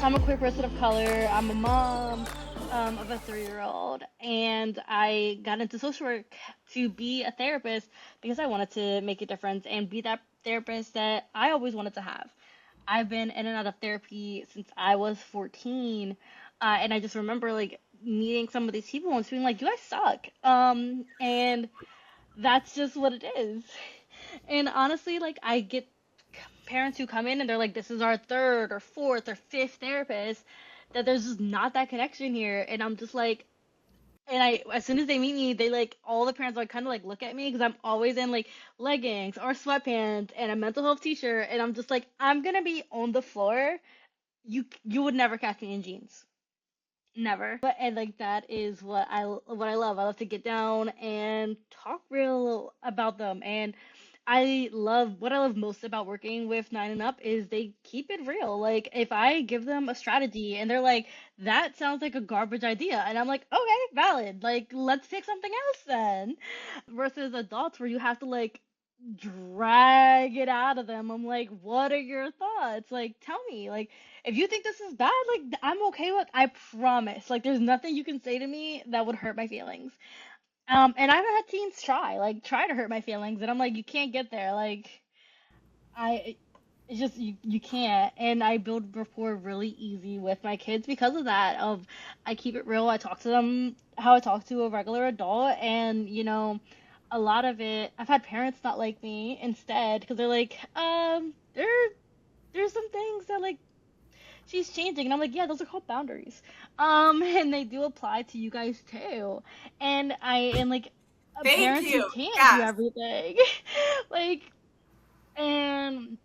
I'm a queer person of color. I'm a mom of a 3-year-old, and I got into social work to be a therapist because I wanted to make a difference and be that therapist that I always wanted to have. I've been in and out of therapy since I was 14, and I just remember like meeting some of these people and just being like, "You guys suck," and that's just what it is. And honestly, like I get parents who come in and they're like, this is our third or fourth or fifth therapist, that there's just not that connection here. And I'm just like, and I, as soon as they meet me, they like, all the parents like kind of like look at me because I'm always in like leggings or sweatpants and a mental health t-shirt. And I'm just like, I'm gonna be on the floor. You would never catch me in jeans. Never. But and like that is what I love. I love to get down and talk real about them. And I love most about working with Nine and Up is they keep it real. Like if I give them a strategy and they're like, that sounds like a garbage idea, and I'm like, okay, valid. Like let's pick something else then. Versus adults where you have to like drag it out of them. I'm like, what are your thoughts? Like, tell me. Like, if you think this is bad, like, I'm okay with. I promise. Like, there's nothing you can say to me that would hurt my feelings. And I've had teens try to hurt my feelings, and I'm like, you can't get there. Like, I, it's just you can't. And I build rapport really easy with my kids because of that. Of I keep it real. I talk to them how I talk to a regular adult, and a lot of it. I've had parents not like me instead because they're like, there's some things that like she's changing, and I'm like, yeah, those are called boundaries. And they do apply to you guys too. And I am like Thank parents who you. can't do Yes. everything, like, and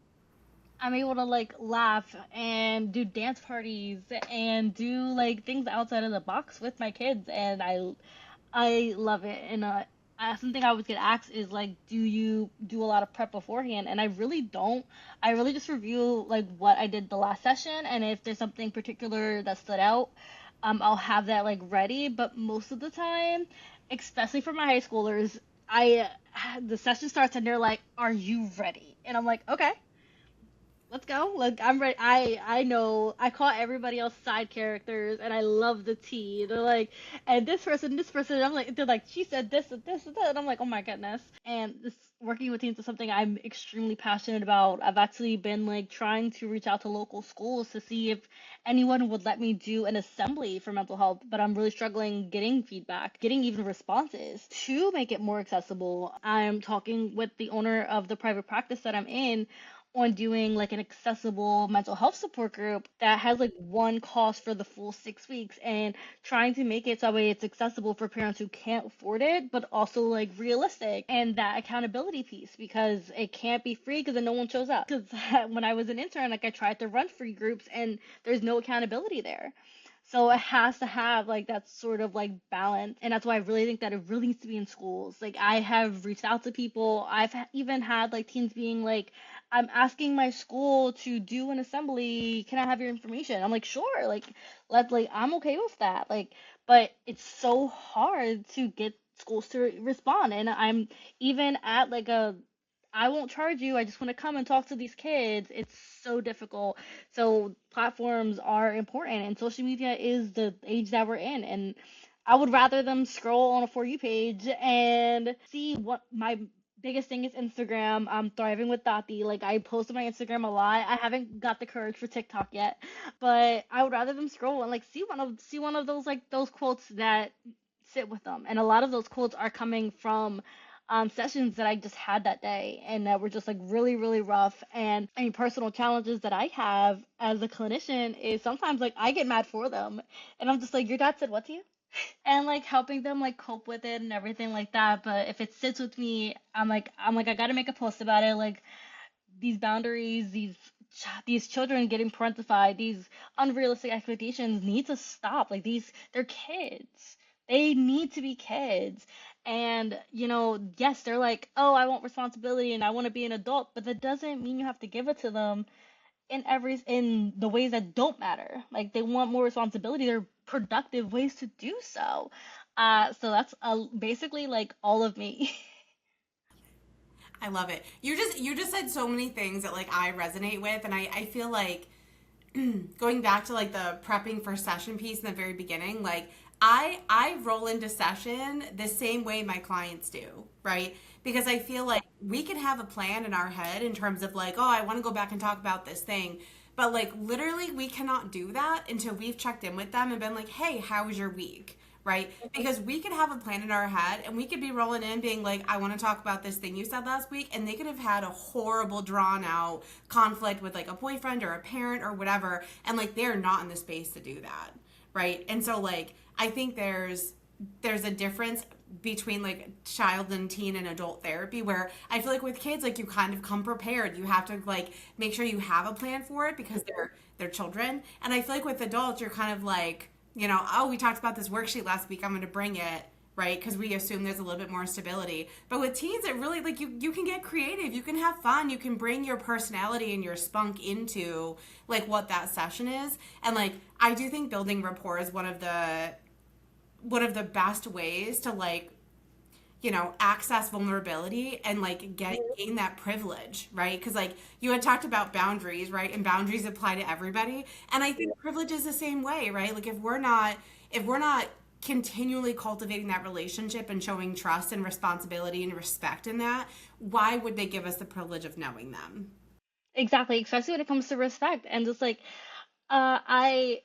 I'm able to like laugh and do dance parties and do like things outside of the box with my kids, and I love it. And something I always get asked is like, do you do a lot of prep beforehand? And I really don't. I really just review like what I did the last session, and if there's something particular that stood out, I'll have that like ready. But most of the time, especially for my high schoolers, I the session starts and they're like, "Are you ready?" And I'm like, "Okay, let's go." Like I'm ready. I know. I call everybody else side characters, and I love the tea. They're like, and this person. I'm like, they're like, she said this and this and that, and I'm like, oh my goodness. And this working with teens is something I'm extremely passionate about. I've actually been like trying to reach out to local schools to see if anyone would let me do an assembly for mental health, but I'm really struggling getting feedback, getting even responses to make it more accessible. I'm talking with the owner of the private practice that I'm in on doing like an accessible mental health support group that has like one cost for the full 6 weeks, and trying to make it so that way it's accessible for parents who can't afford it, but also like realistic, and that accountability piece because it can't be free because then no one shows up. Because when I was an intern, like I tried to run free groups and there's no accountability there. So it has to have like that sort of like balance. And that's why I really think that it really needs to be in schools. Like I have reached out to people. Even had like teens being like, I'm asking my school to do an assembly. Can I have your information? I'm like, sure. Like I'm okay with that. Like, but it's so hard to get schools to respond. And I'm even at like a I won't charge you. I just want to come and talk to these kids. It's so difficult. So platforms are important, and social media is the age that we're in. And I would rather them scroll on a For You page and see what my biggest thing is Instagram. I'm thriving with Tati. Like I post on my Instagram a lot. I haven't got the courage for TikTok yet, but I would rather them scroll and like see one of those like those quotes that sit with them. And a lot of those quotes are coming from sessions that I just had that day and that were just like really, really rough. And any personal challenges that I have as a clinician is sometimes like I get mad for them. And I'm just like, your dad said what to you? And like helping them like cope with it and everything like that. But if it sits with me, I'm like I gotta make a post about it. Like these boundaries, these children getting parentified, these unrealistic expectations need to stop. Like they're kids. They need to be kids. And yes, they're like, oh, I want responsibility and I want to be an adult, but that doesn't mean you have to give it to them in the ways that don't matter. Like they want more responsibility. They're productive ways to do so. So that's basically like all of me. I love it. You just said so many things that like I resonate with, and I feel like going back to like the prepping for session piece in the very beginning, like I roll into session the same way my clients do, right? Because I feel like we can have a plan in our head in terms of like, oh, I want to go back and talk about this thing. But like literally we cannot do that until we've checked in with them and been like, "Hey, how was your week?" Right? Because we could have a plan in our head and we could be rolling in being like, I want to talk about this thing you said last week. And they could have had a horrible, drawn out conflict with like a boyfriend or a parent or whatever. And like, they're not in the space to do that. Right. And so, like, I think there's a difference between like child and teen and adult therapy where I feel like with kids like you kind of come prepared. You have to like make sure you have a plan for it because they're children. And I feel like with adults you're kind of like, oh, we talked about this worksheet last week, I'm going to bring it, right? Because we assume there's a little bit more stability. But with teens, it really, like, you can get creative. You can have fun. You can bring your personality and your spunk into, like, what that session is. And, like, I do think building rapport is one of the best ways to, like, access vulnerability and like gain that privilege, right? Because like you had talked about boundaries, right? And boundaries apply to everybody. And I think privilege is the same way, right? Like if we're not continually cultivating that relationship and showing trust and responsibility and respect in that, why would they give us the privilege of knowing them? Exactly, especially when it comes to respect and just like uh I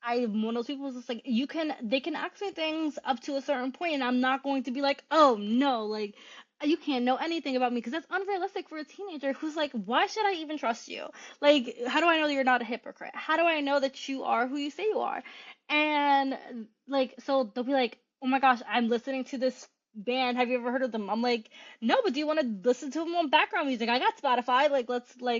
I'm one of those people who's just like they can ask me things up to a certain point and I'm not going to be like, oh no, like you can't know anything about me because that's unrealistic for a teenager who's like, why should I even trust you? Like, how do I know that you're not a hypocrite? How do I know that you are who you say you are? And like, so they'll be like, oh my gosh, I'm listening to this band. Have you ever heard of them? I'm like, no, but do you want to listen to them on background music? I got Spotify.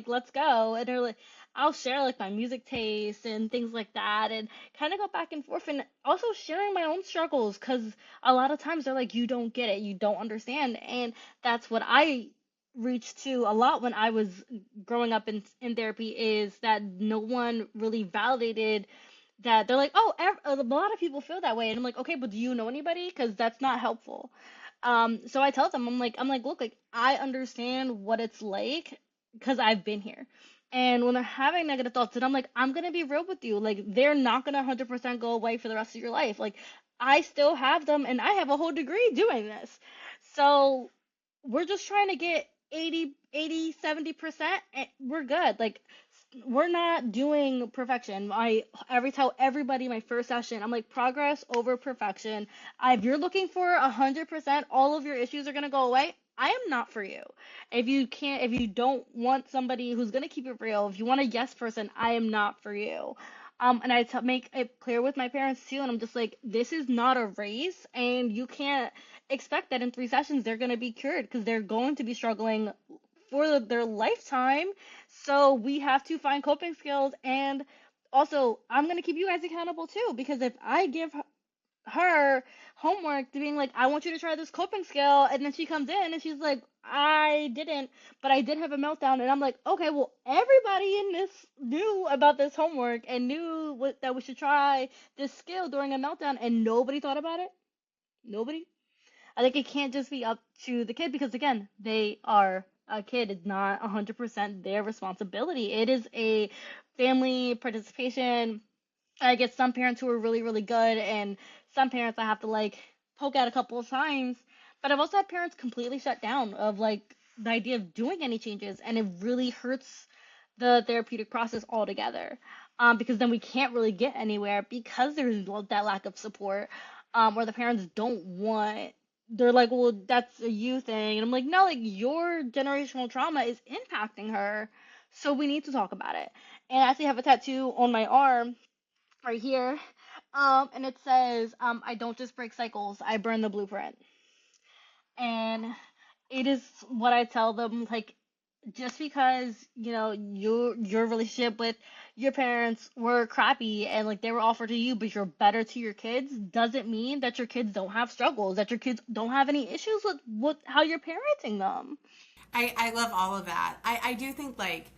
Let's go. And they're like, I'll share like my music taste and things like that, and kind of go back and forth, and also sharing my own struggles because a lot of times they're like, you don't get it, you don't understand, and that's what I reached to a lot when I was growing up in therapy is that no one really validated that. They're like, oh, a lot of people feel that way, and I'm like, okay, but do you know anybody? Because that's not helpful. So I tell them, I'm like, look, like I understand what it's like because I've been here. And when they're having negative thoughts, and I'm like, I'm gonna be real with you. Like, they're not gonna 100% go away for the rest of your life. Like, I still have them, and I have a whole degree doing this. So we're just trying to get 70%, and we're good. Like, we're not doing perfection. I every tell everybody my first session, I'm like, progress over perfection. If you're looking for 100%, all of your issues are gonna go away. I am not for you. If you don't want somebody who's gonna keep it real, if you want a yes person, I am not for you. And make it clear with my parents too, and I'm just like, this is not a race, and you can't expect that in 3 sessions they're gonna be cured because they're going to be struggling for their lifetime. So we have to find coping skills, and also I'm gonna keep you guys accountable too because if I give her homework to being like, I want you to try this coping skill, and then she comes in and she's like, I didn't, but I did have a meltdown, and I'm like, okay, well, everybody in this knew about this homework and knew that we should try this skill during a meltdown, and nobody thought about it. Nobody. I think it can't just be up to the kid because again, they are a kid. It's not 100% their responsibility. It is a family participation. I get some parents who are really, really good, and some parents I have to like poke at a couple of times. But I've also had parents completely shut down of like the idea of doing any changes, and it really hurts the therapeutic process altogether. Because then we can't really get anywhere because there's that lack of support, or the parents don't want. They're like, well, that's a you thing, and I'm like, no, like your generational trauma is impacting her, so we need to talk about it. And I actually have a tattoo on my arm right here. And it says, I don't just break cycles, I burn the blueprint. And it is what I tell them, like, just because, your relationship with your parents were crappy and like they were offered to you, but you're better to your kids, doesn't mean that your kids don't have struggles, that your kids don't have any issues with how you're parenting them. I love all of that. I do think like,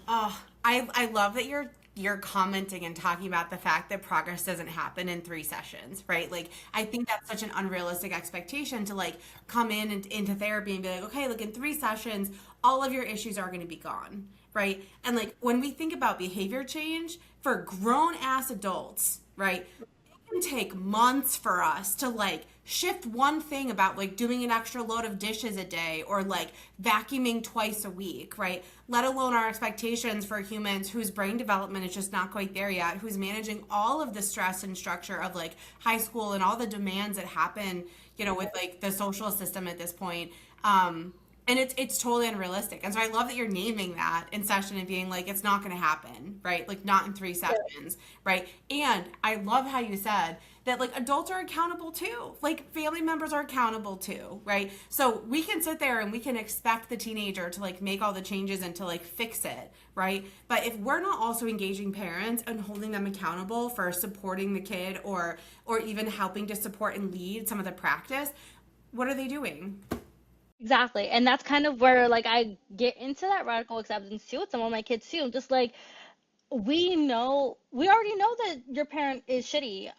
oh, I love that you're commenting and talking about the fact that progress doesn't happen in 3 sessions, right? Like I think that's such an unrealistic expectation to like come in and into therapy and be like, okay, look, in 3 sessions, all of your issues are going to be gone. right? And like when we think about behavior change for grown ass adults, right? Can take months for us to like shift one thing about like doing an extra load of dishes a day or like vacuuming twice a week, right? Let alone our expectations for humans whose brain development is just not quite there yet, who's managing all of the stress and structure of like high school and all the demands that happen, with like the social system at this point. And it's totally unrealistic. And so I love that you're naming that in session and being like, it's not going to happen, right? Like not in 3 sessions, right? And I love how you said that like adults are accountable too. Like family members are accountable too, right? So we can sit there and we can expect the teenager to like make all the changes and to like fix it, right? But if we're not also engaging parents and holding them accountable for supporting the kid or even helping to support and lead some of the practice, what are they doing? Exactly. And that's kind of where like I get into that radical acceptance too with some of my kids too. Just like we already know that your parent is shitty.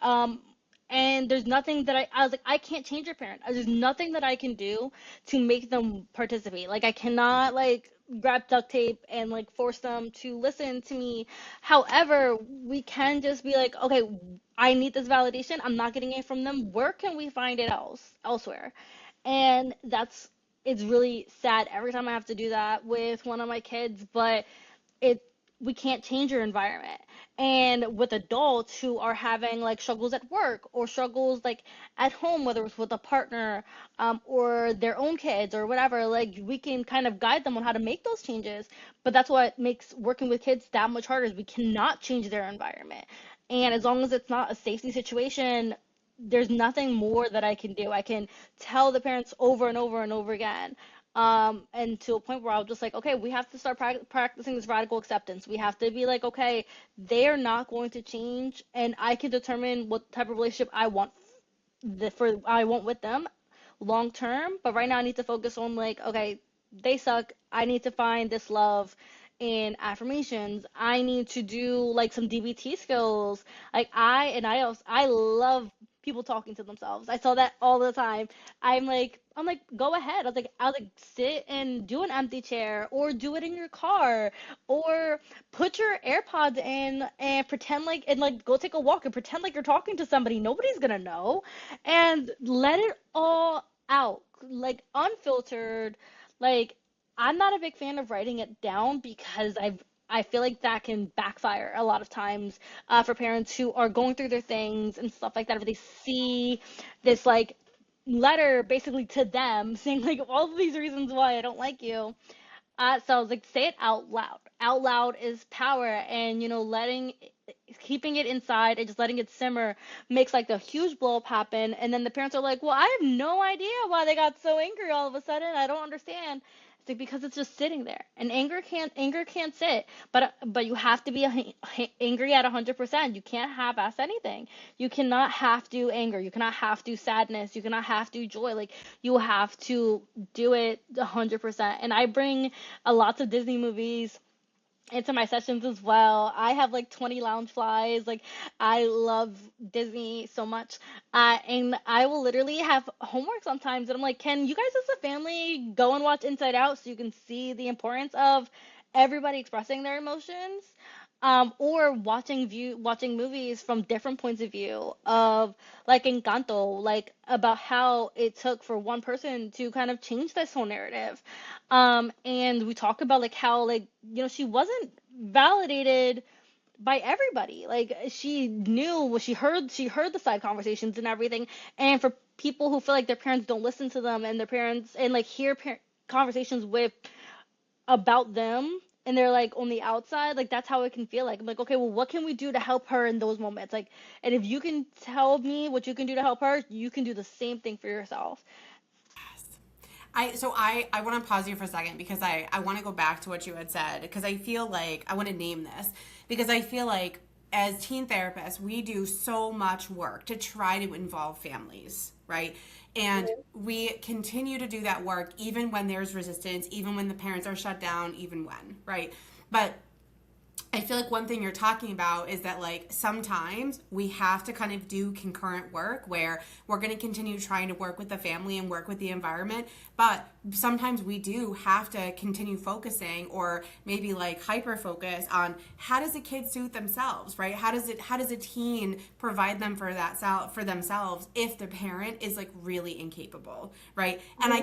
And there's nothing that I was like, I can't change your parent. There's nothing that I can do to make them participate. Like, I cannot, like, grab duct tape and, like, force them to listen to me. However, we can just be like, okay, I need this validation. I'm not getting it from them. Where can we find it elsewhere? And it's really sad every time I have to do that with one of my kids, but it we can't change your environment. And with adults who are having like struggles at work or struggles like at home, whether it's with a partner, or their own kids or whatever, like we can kind of guide them on how to make those changes. But that's what makes working with kids that much harder is we cannot change their environment. And as long as it's not a safety situation, there's nothing more that I can do. I can tell the parents over and over and over again, and to a point where I was just like, okay, we have to start practicing this radical acceptance. We have to be like, okay, they're not going to change, and I can determine what type of relationship I want with them long term. But right now, I need to focus on like, okay, they suck. I need to find this love in affirmations. I need to do like some DBT skills. Like I love people talking to themselves. I saw that all the time. I'm like, go ahead. I was like, sit and do an empty chair, or do it in your car, or put your AirPods in and pretend like, and like go take a walk and pretend like you're talking to somebody. Nobody's gonna know, and let it all out, like unfiltered. Like, I'm not a big fan of writing it down because I feel like that can backfire a lot of times, for parents who are going through their things and stuff like that. If they see this like letter basically to them saying like all of these reasons why I don't like you, so I was like, say it out loud. Out loud is power, and keeping it inside and just letting it simmer makes like the huge blow up happen. And then the parents are like, well, I have no idea why they got so angry all of a sudden. I don't understand. It's like because it's just sitting there, and anger can't sit. But you have to be angry at 100%. You can't half-ass anything. You cannot half do anger. You cannot half do sadness. You cannot half do joy. Like, you have to do it 100%. And I bring lots of Disney movies into my sessions as well. I have like 20 lounge flies. Like, I love Disney so much. And I will literally have homework sometimes, and I'm like, can you guys as a family go and watch Inside Out so you can see the importance of everybody expressing their emotions? Or watching movies from different points of view of like Encanto, like about how it took for one person to kind of change this whole narrative. And we talk about like how, like, she wasn't validated by everybody. Like, she knew what she heard the side conversations and everything. And for people who feel like their parents don't listen to them, and their parents and like hear conversations with about them, and they're like on the outside, like that's how it can feel like. I'm like, okay, well, what can we do to help her in those moments? Like, and if you can tell me what you can do to help her, you can do the same thing for yourself. I want to pause you for a second because I want to go back to what you had said because I feel like I want to name this because I feel like as teen therapists we do so much work to try to involve families, right? And we continue to do that work even when there's resistance, even when the parents are shut down, even when, right? But I feel like one thing you're talking about is that like sometimes we have to kind of do concurrent work where we're going to continue trying to work with the family and work with the environment, but sometimes we do have to continue focusing or maybe like hyper focus on how does a kid suit themselves, right? How does a teen provide them for for themselves if the parent is like really incapable, right? And I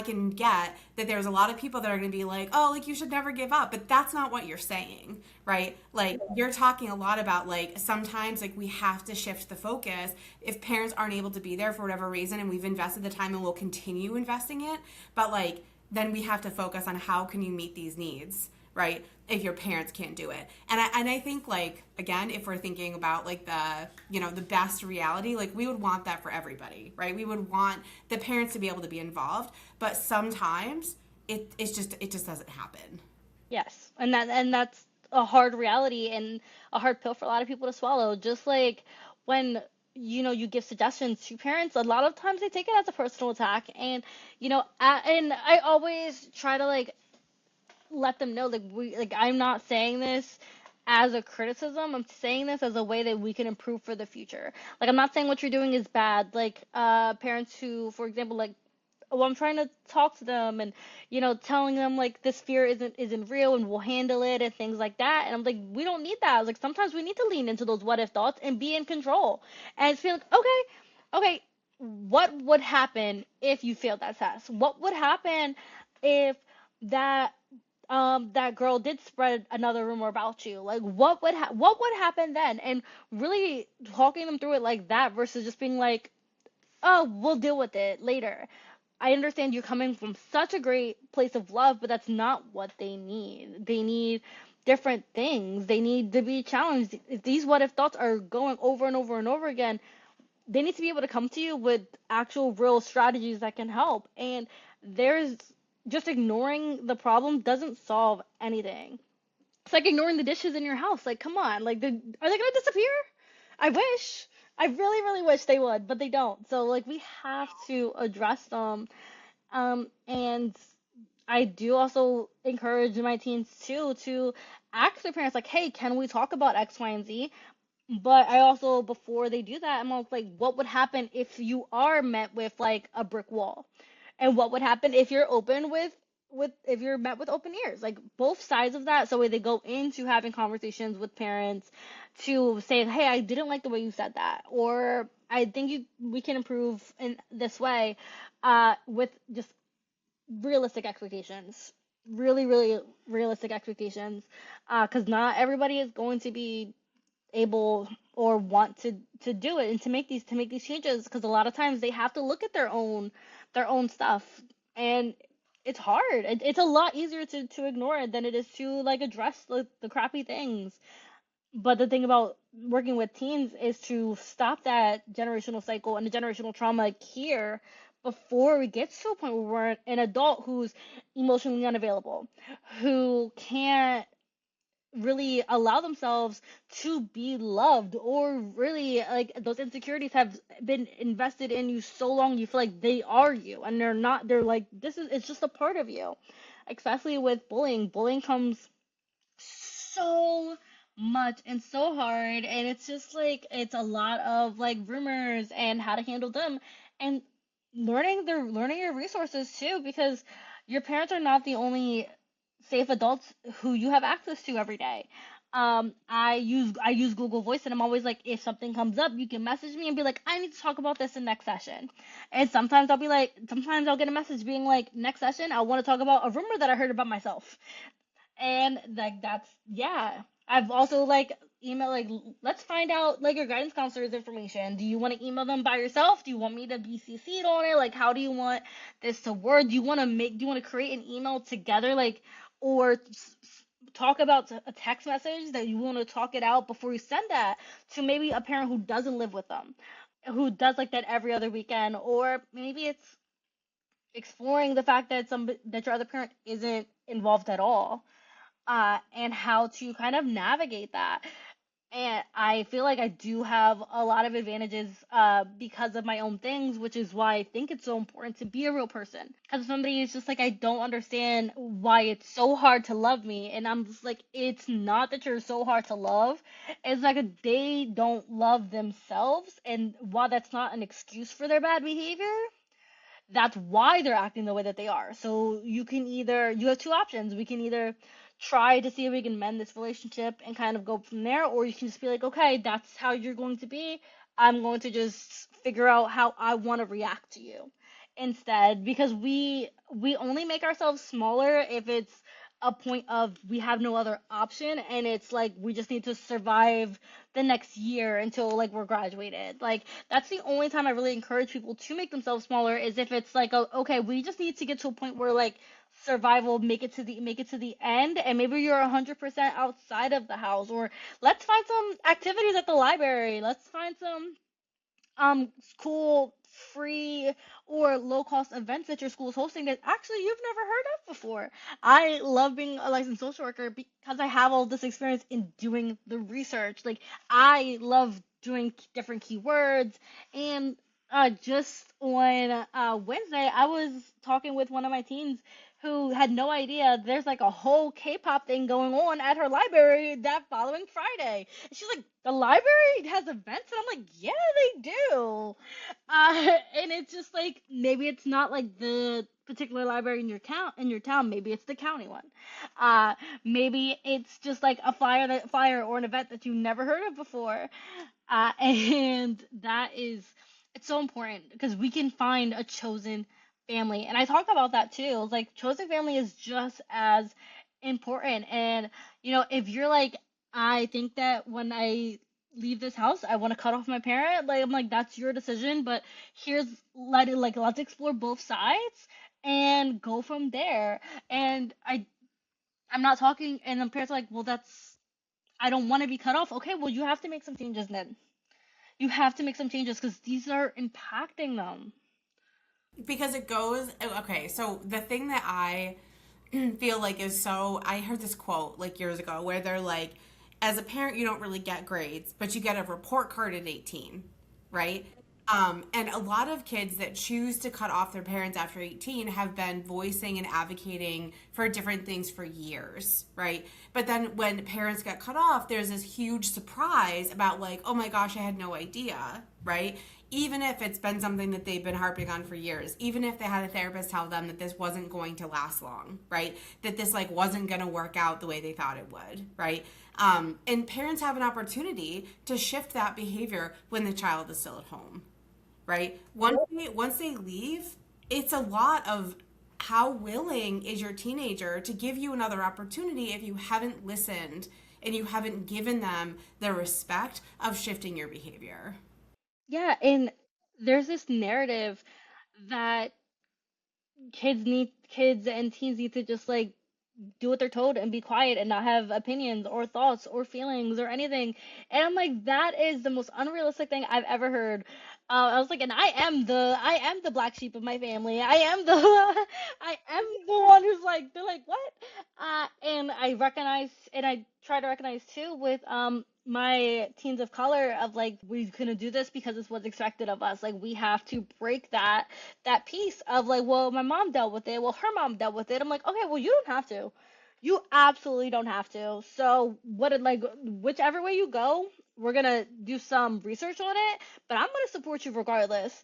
can get that there's a lot of people that are going to be like, "Oh, like you should never give up," but that's not what you're saying, right? Like you're talking a lot about like sometimes like we have to shift the focus if parents aren't able to be there for whatever reason and we've invested the time and we'll continue investing it, but like then we have to focus on how can you meet these needs, right? If your parents can't do it. And I think like again, if we're thinking about like the, you know, the best reality, like we would want that for everybody, right? We would want the parents to be able to be involved, but sometimes it just doesn't happen. Yes, and that's a hard reality and a hard pill for a lot of people to swallow. Just like when you give suggestions to parents, a lot of times they take it as a personal attack, and and I always try to like let them know like I'm not saying this as a criticism. I'm saying this as a way that we can improve for the future. Like I'm not saying what you're doing is bad. Like parents who, for example, like well, I'm trying to talk to them and telling them like this fear isn't real and we'll handle it and things like that. And I'm like, we don't need that. Like sometimes we need to lean into those what if thoughts and be in control and feel like, okay, what would happen if you failed that test? What would happen if that that girl did spread another rumor about you? Like what would happen then? And really talking them through it like that versus just being like, oh, we'll deal with it later. I understand you're coming from such a great place of love, but that's not what they need. They need different things. They need to be challenged. If these what if thoughts are going over and over and over again, they need to be able to come to you with actual real strategies that can help. And there's just ignoring the problem doesn't solve anything. It's like ignoring the dishes in your house. Like, come on. Like, are they gonna disappear? I wish. I really, really wish they would, but they don't. So, like, we have to address them. And I do also encourage my teens too to ask their parents, like, hey, can we talk about X, Y, and Z? But I also, before they do that, I'm also like, what would happen if you are met with like a brick wall? And what would happen if you're open with if you're met with open ears? Like both sides of that, so when they go into having conversations with parents to say, hey, I didn't like the way you said that, or I think we can improve in this way, with just realistic expectations, really, really realistic expectations, because not everybody is going to be able or want to do it and to make these changes, because a lot of times they have to look at their own stuff, and it's hard. It's a lot easier to ignore it than it is to like address the crappy things. But the thing about working with teens is to stop that generational cycle and the generational trauma here before we get to a point where we're an adult who's emotionally unavailable, who can't really allow themselves to be loved, or really like those insecurities have been invested in you so long you feel like they are you and they're not. They're like, this is, it's just a part of you. Especially with bullying comes so much and so hard, and it's just like it's a lot of like rumors and how to handle them, and learning your resources too, because your parents are not the only safe adults who you have access to every day. I use Google Voice, and I'm always like, if something comes up, you can message me and be like, I need to talk about this in next session. And sometimes I'll get a message being like, next session, I want to talk about a rumor that I heard about myself. And like that's, yeah. I've also like email like, let's find out like your guidance counselor's information. Do you want to email them by yourself? Do you want me to be CC'd on it? Like how do you want this to work? Do you want to create an email together, like, or talk about a text message that you want to talk it out before you send that to maybe a parent who doesn't live with them, who does like that every other weekend, or maybe it's exploring the fact that that your other parent isn't involved at all, and how to kind of navigate that. And I feel like I do have a lot of advantages because of my own things, which is why I think it's so important to be a real person. Because somebody is just like, I don't understand why it's so hard to love me. And I'm just like, it's not that you're so hard to love. It's like they don't love themselves. And while that's not an excuse for their bad behavior, that's why they're acting the way that they are. So you have two options. We can either try to see if we can mend this relationship and kind of go from there, or you can just be like, okay, that's how you're going to be. I'm going to just figure out how I want to react to you instead, because we only make ourselves smaller if it's a point of we have no other option, and it's like we just need to survive the next year until like we're graduated. Like that's the only time I really encourage people to make themselves smaller, is if it's like, okay, we just need to get to a point where like survival, make it to the end, and maybe you're 100% outside of the house, or let's find some activities at the library, let's find some cool free or low cost events that your school is hosting that actually you've never heard of before. I love being a licensed social worker because I have all this experience in doing the research. Like I love doing different keywords, and just on Wednesday I was talking with one of my teens who had no idea there's like a whole K-pop thing going on at her library that following Friday. And she's like, the library has events, and I'm like, yeah, they do. And it's just like maybe it's not like the particular library in your town. Maybe it's the county one. Uh, Maybe it's just like a flyer or an event that you never heard of before. And that is it's so important because we can find a chosen family. And I talk about that too. It's like chosen family is just as important. And if you're like, I think that when I leave this house, I want to cut off my parent, like I'm like, that's your decision, but here's let's explore both sides and go from there. And I'm not talking, and the parents are like, well, that's I don't want to be cut off. Okay, well, you have to make some changes then. You have to make some changes because these are impacting them. Because it goes, okay, so the thing that I feel like is so, I heard this quote like years ago where they're like, as a parent, you don't really get grades, but you get a report card at 18, right? And a lot of kids that choose to cut off their parents after 18 have been voicing and advocating for different things for years, right? But then when parents get cut off, there's this huge surprise about, like, oh my gosh, I had no idea, right? Even if it's been something that they've been harping on for years, even if they had a therapist tell them that this wasn't going to last long, right? That this like wasn't going to work out the way they thought it would, right? And parents have an opportunity to shift that behavior when the child is still at home, right? Once they leave, it's a lot of how willing is your teenager to give you another opportunity if you haven't listened and you haven't given them the respect of shifting your behavior. Yeah, and there's this narrative that kids and teens need to just like do what they're told and be quiet and not have opinions or thoughts or feelings or anything. And I'm like, that is the most unrealistic thing I've ever heard. I was like, and I am the black sheep of my family. I am the I am the one who's like, they're like, what? And I recognize, and I try to recognize too with my teens of color of like, we couldn't do this because it's what's expected of us. Like we have to break that piece of like, well, my mom dealt with it, well, her mom dealt with it. I'm like, okay, well, you don't have to. You absolutely don't have to. So what it like whichever way you go, we're gonna do some research on it, but I'm gonna support you regardless.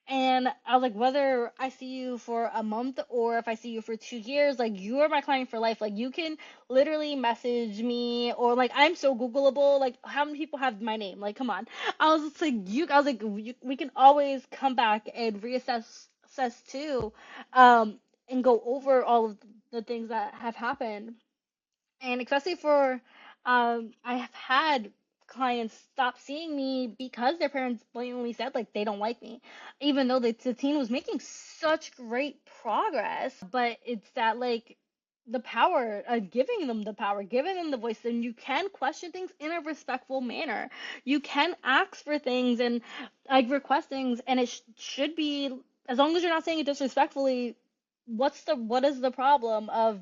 And I was like, whether I see you for a month or if I see you for 2 years, like you are my client for life. Like you can literally message me, or like I'm so Googleable. Like how many people have my name? Like come on. I was just like I was like we can always come back and assess too, and go over all of the things that have happened. And especially for I have had clients stop seeing me because their parents blatantly said like they don't like me, even though the teen was making such great progress. But it's that like the power, giving them the power, giving them the voice, and you can question things in a respectful manner. You can ask for things and like request things, and it should be, as long as you're not saying it disrespectfully. What is the problem of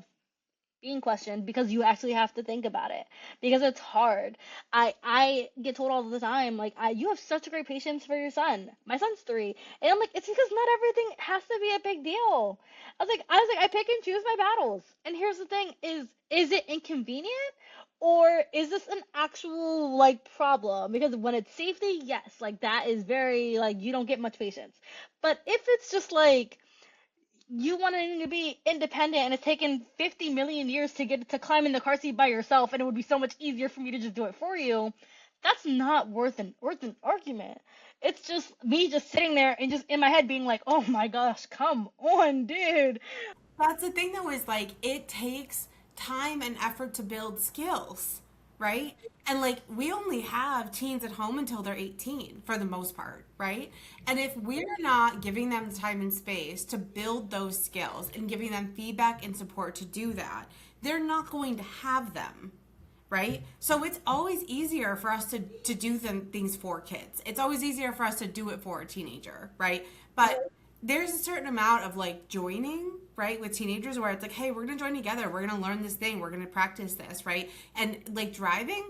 being questioned because you actually have to think about it because it's hard. I get told all the time like you have such a great patience for your son. My son's 3, and I'm like it's because not everything has to be a big deal. I was like I pick and choose my battles. And here's the thing: is it inconvenient? Or is this an actual like problem? Because when it's safety, yes, like that is very like you don't get much patience. But if it's just like you wanting to be independent and it's taken 50 million years to get to climb in the car seat by yourself and it would be so much easier for me to just do it for you, that's not worth an argument. It's just me just sitting there and just in my head being like, "Oh my gosh, come on, dude." That's the thing though, is like it takes time and effort to build skills, right? And like we only have teens at home until they're 18 for the most part, right? And if we're not giving them the time and space to build those skills and giving them feedback and support to do that, they're not going to have them, right? So it's always easier for us to do things for kids. It's always easier for us to do it for a teenager, right? But there's a certain amount of like joining, right, with teenagers where it's like, hey, we're gonna join together, we're gonna learn this thing, we're gonna practice this, right? And like driving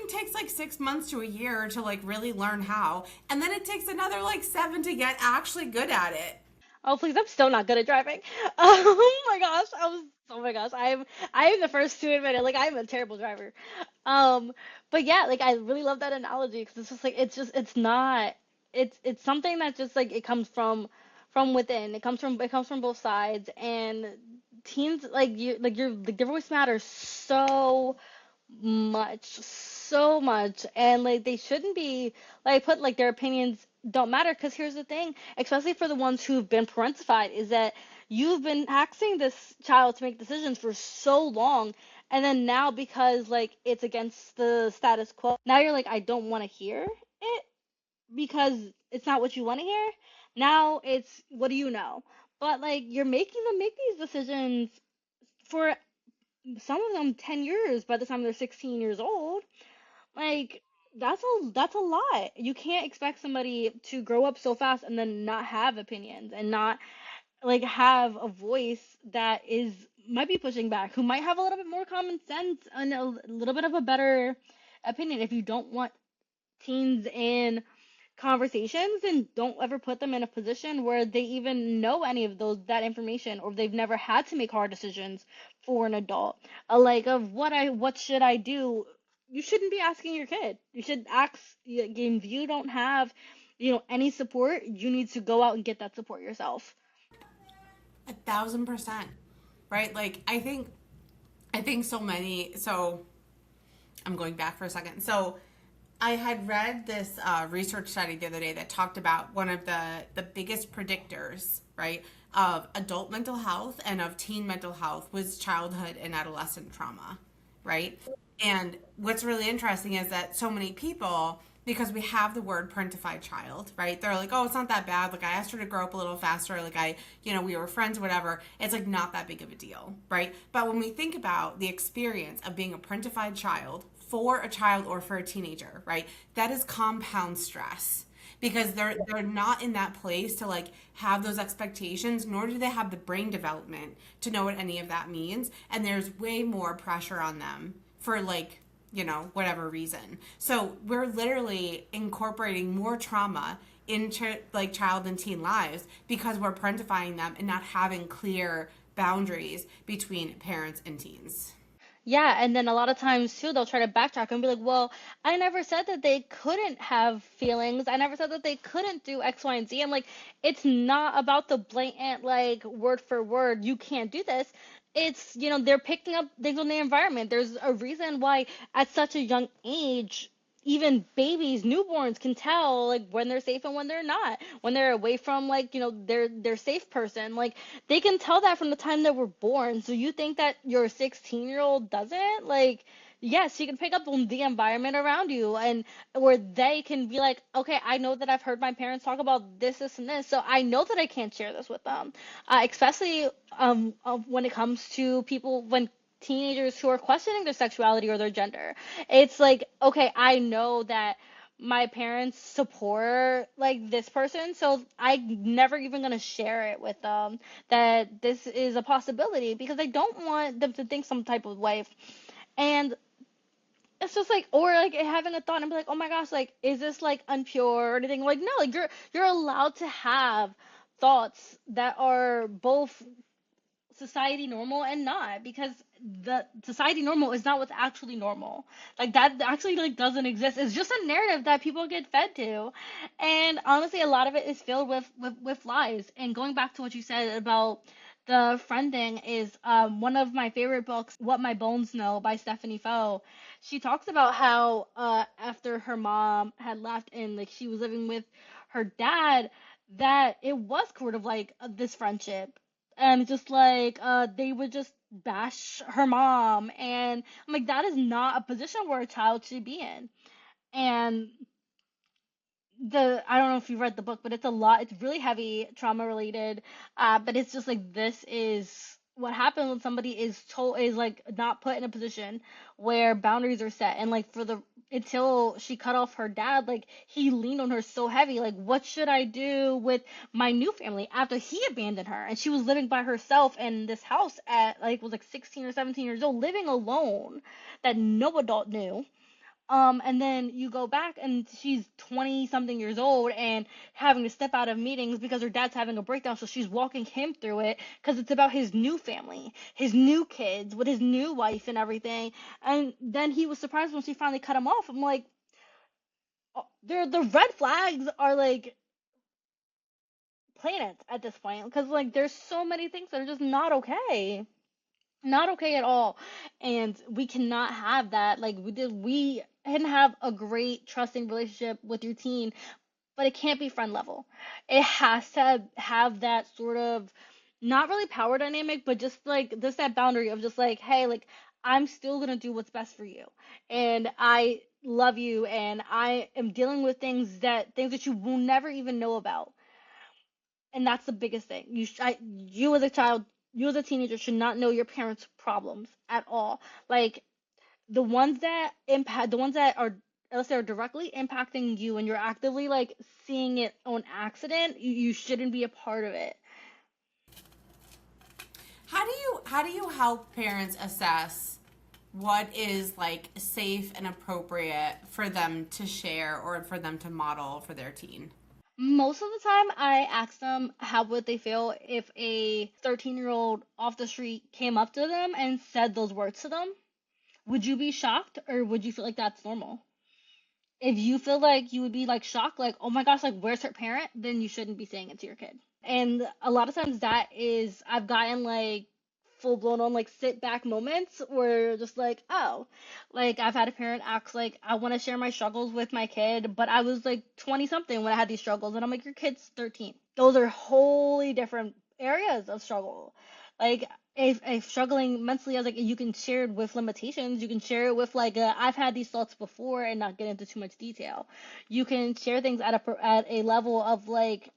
takes like 6 months to a year to like really learn how, and then it takes another like 7 to get actually good at it. Oh please, I'm still not good at driving. Oh my gosh, oh my gosh, I am the first to admit it. Like I'm a terrible driver. Um, but yeah, like I really love that analogy because it's just like it's not it's something that just like it comes from within. It comes from both sides and teens like your voice matters so much, and like they shouldn't be like put like their opinions don't matter because here's the thing, especially for the ones who've been parentified, is that you've been asking this child to make decisions for so long, and then now because like it's against the status quo, now you're like I don't want to hear it because it's not what you want to hear. Now it's what do you know? But like you're making them make these decisions for some of them 10 years by the time they're 16 years old. Like that's a lot. You can't expect somebody to grow up so fast and then not have opinions and not like have a voice that is might be pushing back, who might have a little bit more common sense and a little bit of a better opinion. If you don't want teens in conversations, and don't ever put them in a position where they even know any of those that information, or they've never had to make hard decisions for an adult, like of what should I do. You shouldn't be asking your kid. You should ask. If you don't have any support, you need to go out and get that support yourself. 1,000%, right? Like I think so many. So I'm going back for a second. So I had read this research study the other day that talked about one of the biggest predictors, right, of adult mental health and of teen mental health was childhood and adolescent trauma, right? And what's really interesting is that so many people, because we have the word parentified child, right? They're like, oh, it's not that bad. Like I asked her to grow up a little faster. Like we were friends, whatever. It's like not that big of a deal, right? But when we think about the experience of being a parentified child for a child or for a teenager, right? That is compound stress because they're not in that place to like have those expectations, nor do they have the brain development to know what any of that means, and there's way more pressure on them for like whatever reason. So we're literally incorporating more trauma into like child and teen lives because we're parentifying them and not having clear boundaries between parents and teens. Yeah, and then a lot of times too, they'll try to backtrack and be like, "Well, I never said that they couldn't have feelings. I never said that they couldn't do X, Y, and Z." I'm like, it's not about the blatant like word for word, you can't do this. It's, they're picking up things on the environment. There's a reason why at such a young age, even babies, newborns can tell like when they're safe and when they're not, when they're away from like, their safe person. Like they can tell that from the time they were born. So you think that your 16-year-old doesn't? Like, yes, you can pick up on the environment around you, and where they can be like, okay, I know that I've heard my parents talk about this, and this, so I know that I can't share this with them. Especially when it comes to people, when teenagers who are questioning their sexuality or their gender. It's like, okay, I know that my parents support like this person, so I'm never even gonna share it with them that this is a possibility because I don't want them to think some type of way. And it's just like, or like having a thought and be like, oh my gosh, like is this like unpure or anything? Like no, like you're allowed to have thoughts that are both society normal and not, because the society normal is not what's actually normal. Like that actually like doesn't exist. It's just a narrative that people get fed to. And honestly, a lot of it is filled with lies. And going back to what you said about the friend thing is one of my favorite books, What My Bones Know by Stephanie Foe. She talks about how after her mom had left and like she was living with her dad, that it was sort of like this friendship, and just like they would just bash her mom, and I'm like, that is not a position where a child should be in. And the I don't know if you read the book, but it's a lot. It's really heavy, trauma related. But it's just like this is what happens when somebody is like not put in a position where boundaries are set, and like for the until she cut off her dad, like he leaned on her so heavy. Like, what should I do with my new family after he abandoned her and she was living by herself in this house at like was like 16 or 17 years old, living alone that no adult knew. And then you go back and she's 20 something years old and having to step out of meetings because her dad's having a breakdown. So she's walking him through it because it's about his new family, his new kids with his new wife and everything. And then he was surprised when she finally cut him off. I'm like, oh, the red flags are like planets at this point because like there's so many things that are just not okay. Not okay at all. And we cannot have that. Like we can have a great trusting relationship with your teen, but it can't be friend level. It has to have that sort of not really power dynamic, but just that boundary of just like, hey, like I'm still gonna do what's best for you, and I love you, and I am dealing with things that you will never even know about. And that's the biggest thing. You as a child, you as a teenager should not know your parents' problems at all. Like the ones that are, let's say, are directly impacting you, and you're actively like seeing it on accident. You shouldn't be a part of it. How do you help parents assess what is like safe and appropriate for them to share or for them to model for their teen? Most of the time, I ask them how would they feel if a 13-year-old off the street came up to them and said those words to them. Would you be shocked, or would you feel like that's normal? If you feel like you would be like shocked, like, oh my gosh, like where's her parent, then you shouldn't be saying it to your kid. And a lot of times that is, I've gotten like full blown on like sit back moments where you're just like, oh, like I've had a parent ask like, I want to share my struggles with my kid, but I was like 20 something when I had these struggles, and I'm like, your kid's 13. Those are wholly different areas of struggle. Like if struggling mentally, I was like, you can share it with limitations. You can share it with like, I've had these thoughts before, and not get into too much detail. You can share things at a level of like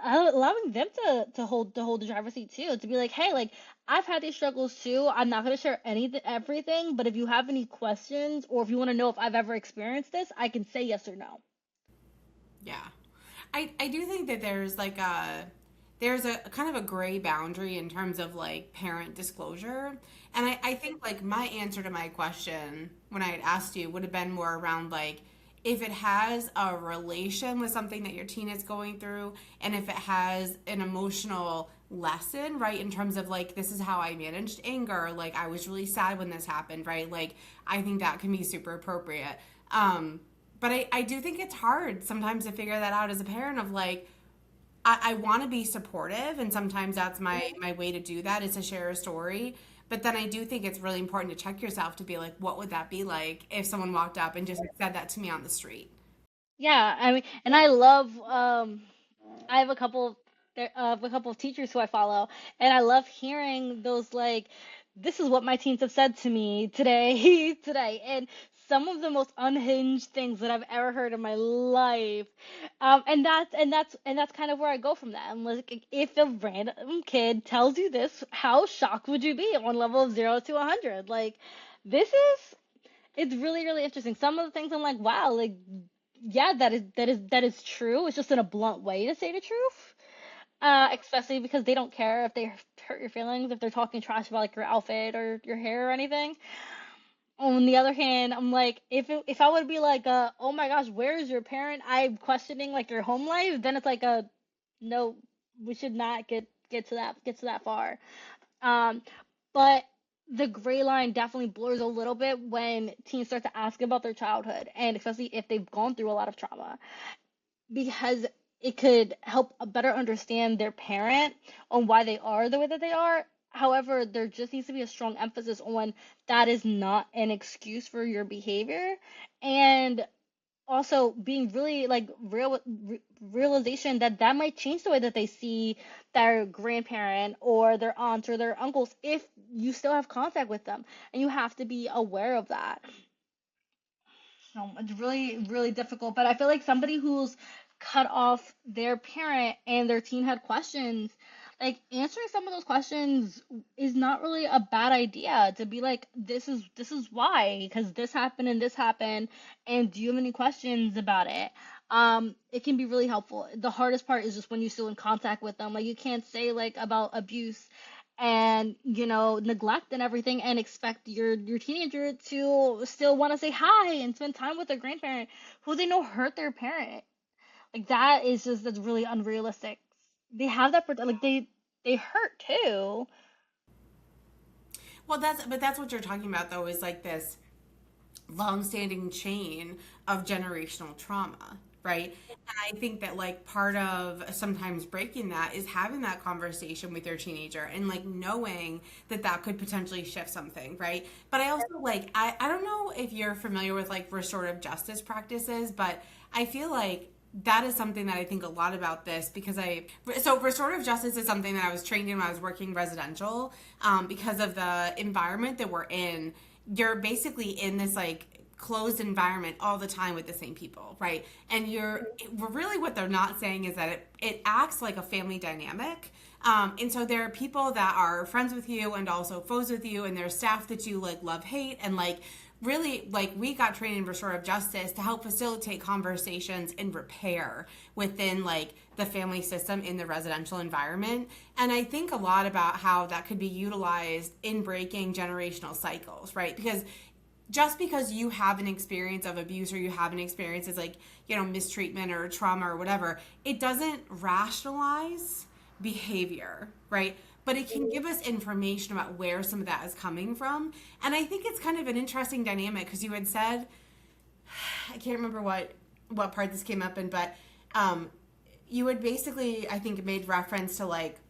allowing them to hold the driver's seat too. To be like, hey, like I've had these struggles too. I'm not gonna share anything everything, but if you have any questions or if you want to know if I've ever experienced this, I can say yes or no. Yeah. I do think that there's a kind of a gray boundary in terms of like parent disclosure. And I think like my answer to my question when I had asked you would have been more around like if it has a relation with something that your teen is going through, and if it has an emotional lesson, right, in terms of like this is how I managed anger, like I was really sad when this happened, right? Like I think that can be super appropriate. But I do think it's hard sometimes to figure that out as a parent of like I want to be supportive, and sometimes that's my way to do that is to share a story. But then I do think it's really important to check yourself to be like, what would that be like if someone walked up and just said that to me on the street? Yeah, I mean, and I love I have a couple of teachers who I follow, and I love hearing those like, this is what my teens have said to me today, today, and some of the most unhinged things that I've ever heard in my life. And that's kind of where I go from that. I'm like, if a random kid tells you this, how shocked would you be on level of 0 to 100? Like, this is it's really really interesting. Some of the things I'm like, wow, like yeah, that is true. It's just in a blunt way to say the truth. Especially because they don't care if they hurt your feelings, if they're talking trash about like your outfit or your hair or anything. On the other hand, I'm like, if I would be like, oh my gosh, where is your parent? I'm questioning like your home life. Then it's like a no, we should not get to that far. Um, but the gray line definitely blurs a little bit when teens start to ask about their childhood, and especially if they've gone through a lot of trauma, because it could help better understand their parent on why they are the way that they are. However, there just needs to be a strong emphasis on that is not an excuse for your behavior, and also being really like realization that that might change the way that they see their grandparent or their aunts or their uncles if you still have contact with them, and you have to be aware of that. So it's really, really difficult. But I feel like somebody who's cut off their parent and their teen had questions, like answering some of those questions is not really a bad idea. To be like, this is why, because this happened, and do you have any questions about it? It can be really helpful. The hardest part is just when you're still in contact with them. Like you can't say like about abuse and neglect and everything and expect your teenager to still want to say hi and spend time with their grandparent who they know hurt their parent. Like that is just that's really unrealistic. They have that like they hurt too. Well, that's what you're talking about though, is like this long-standing chain of generational trauma, right? And I think that like part of sometimes breaking that is having that conversation with your teenager and like knowing that that could potentially shift something, right? But I also like I don't know if you're familiar with like restorative justice practices, but I feel like that is something that I think a lot about this because so restorative justice is something that I was trained in when I was working residential, because of the environment that we're in. You're basically in this like closed environment all the time with the same people, right? And you're really what they're not saying is that it acts like a family dynamic. And so there are people that are friends with you and also foes with you, and there's staff that you like love, hate, and like really like we got trained in restorative justice to help facilitate conversations and repair within like the family system in the residential environment. And I think a lot about how that could be utilized in breaking generational cycles, right? Because just because you have an experience of abuse or you have an experience as like mistreatment or trauma or whatever, it doesn't rationalize behavior, right? But it can give us information about where some of that is coming from. And I think it's kind of an interesting dynamic because you had said, I can't remember what part this came up in, but you had basically, I think, made reference to like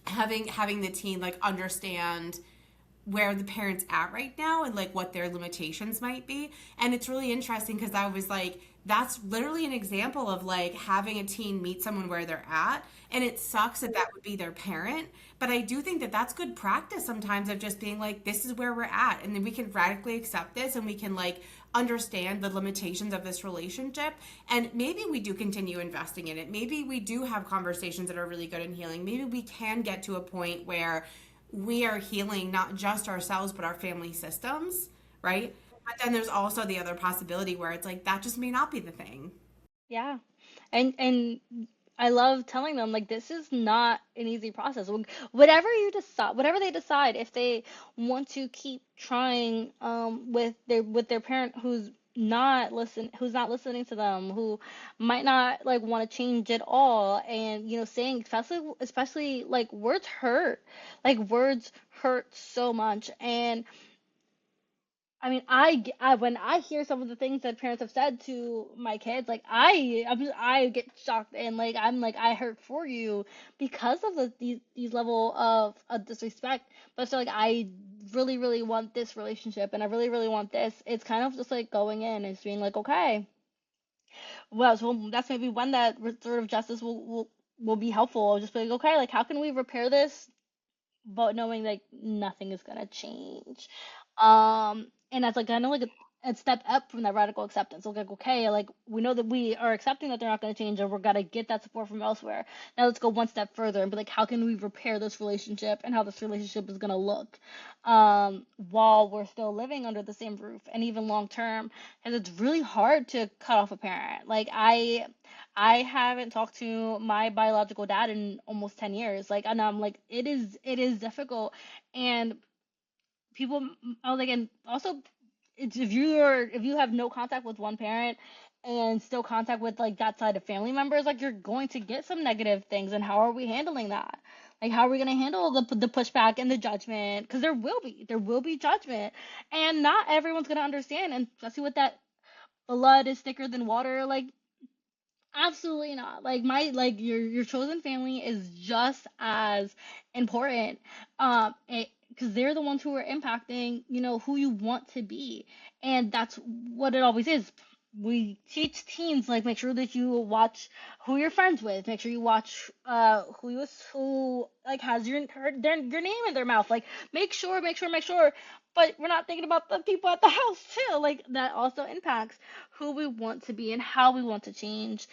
having the teen like understand where the parents at right now and like what their limitations might be. And it's really interesting because I was like, that's literally an example of like having a teen meet someone where they're at, and it sucks that that would be their parent, but I do think that that's good practice sometimes of just being like, this is where we're at, and then we can radically accept this and we can like understand the limitations of this relationship, and maybe we do continue investing in it, maybe we do have conversations that are really good in healing, maybe we can get to a point where we are healing not just ourselves but our family systems, right? But then there's also the other possibility where it's like that just may not be the thing. Yeah. And I love telling them like this is not an easy process. Whatever you decide, whatever they decide, if they want to keep trying with their parent who's not listening to them, who might not like want to change at all, and saying especially like words hurt. Like words hurt so much. And I mean, when I hear some of the things that parents have said to my kids, like I get shocked, and like I'm like I hurt for you because of these level of disrespect. But so like I really really want this relationship, and I really really want this. It's kind of just like going in and just being like, okay, well, so that's maybe when that restorative justice will be helpful. I'll just be like, okay, like how can we repair this but knowing like nothing is gonna change. And that's like kind of like a step up from that radical acceptance. Like, okay, like we know that we are accepting that they're not going to change, and we're gonna get that support from elsewhere. Now let's go one step further and be like, how can we repair this relationship and how this relationship is gonna look, while we're still living under the same roof and even long term, because it's really hard to cut off a parent. Like I haven't talked to my biological dad in almost 10 years. Like, and I'm like, it is difficult, and people, I was like, and also, if you have no contact with one parent and still contact with like that side of family members, like you're going to get some negative things. And how are we handling that? Like, how are we going to handle the pushback and the judgment? Because there will be judgment, and not everyone's going to understand. And especially with that, blood is thicker than water. Like, absolutely not. Like, your chosen family is just as important. Because they're the ones who are impacting, who you want to be. And that's what it always is. We teach teens, like, make sure that you watch who you're friends with. Make sure you watch who like has your name in their mouth. Like, make sure. But we're not thinking about the people at the house too. Like, that also impacts who we want to be and how we want to change.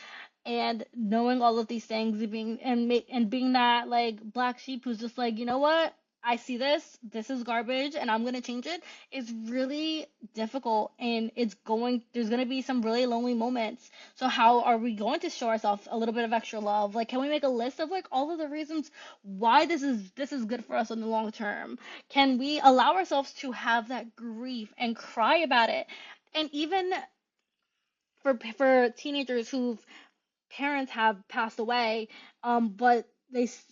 And knowing all of these things, and being that like black sheep who's just like, you know what, I see this is garbage and I'm gonna change it, is really difficult. And there's gonna be some really lonely moments. So how are we going to show ourselves a little bit of extra love? Like, can we make a list of like all of the reasons why this is good for us in the long term? Can we allow ourselves to have that grief and cry about it? And even for teenagers who've parents have passed away, but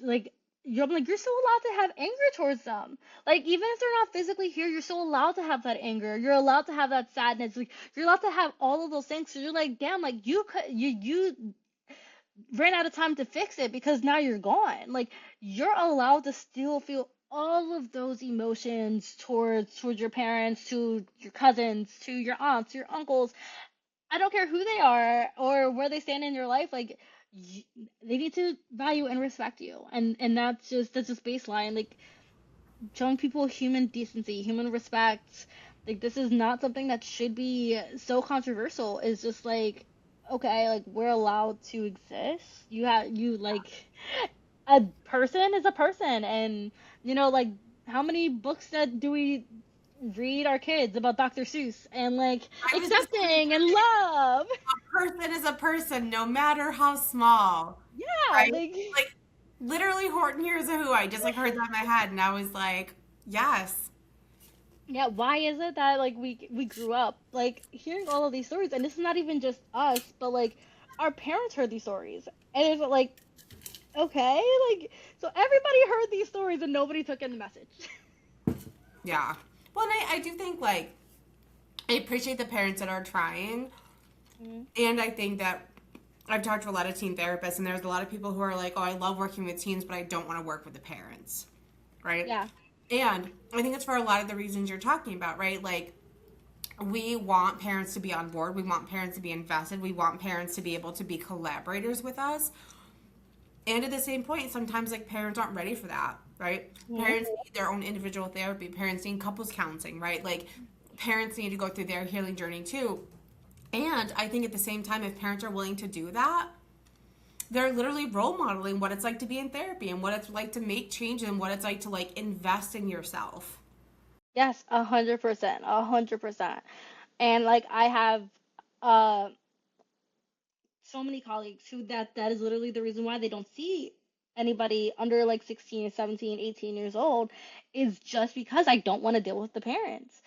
like, you're still allowed to have anger towards them. Like, even if they're not physically here, you're still allowed to have that anger. You're allowed to have that sadness. Like, you're allowed to have all of those things. So you're like, damn, like, you ran out of time to fix it because now you're gone. Like, you're allowed to still feel all of those emotions towards your parents, to your cousins, to your aunts, your uncles. I don't care who they are or where they stand in your life. Like, y- they need to value and respect you, and that's just baseline. Like, showing people human decency, human respect. Like, this is not something that should be so controversial. It's just like, okay, like, we're allowed to exist. Like, a person is a person, and like, how many books that do we read our kids about Dr. Seuss and like I was just gonna accepting and love? a person is a person, no matter how small, Yeah, right? like, Like literally Horton Hears a Who. I just like heard that in my head, and I was like, yes, yeah, why is it that like we grew up like hearing all of these stories, and this is not even just us, but like our parents heard these stories, and it's like, okay, like, so everybody heard these stories and nobody took in the message. yeah. Well, and I do think like I appreciate the parents that are trying, Mhm. and I think that I've talked to a lot of teen therapists, and there's a lot of people who are like, oh, I love working with teens, but I don't want to work with the parents, right? Yeah. And I think it's for a lot of the reasons you're talking about, right? Like, we want parents to be on board. We want parents to be invested. We want parents to be able to be collaborators with us. And at the same point, sometimes like parents aren't ready for that, right? Mhm. Parents need their own individual therapy. Parents need couples counseling, right? Like, parents need to go through their healing journey too. And I think at the same time, if parents are willing to do that, they're literally role modeling what it's like to be in therapy and what it's like to make change and what it's like to like invest in yourself. Yes, 100%, 100%. And like, I have uh so many colleagues who that is literally the reason why they don't see anybody under like 16, 17, 18 years old, is just because I don't want to deal with the parents.